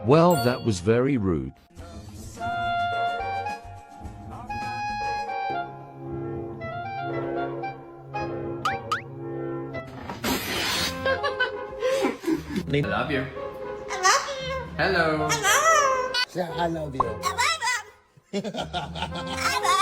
Well, that was very rude. I love you. I love you. Hello. Hello. Say, I love you. I love you. I love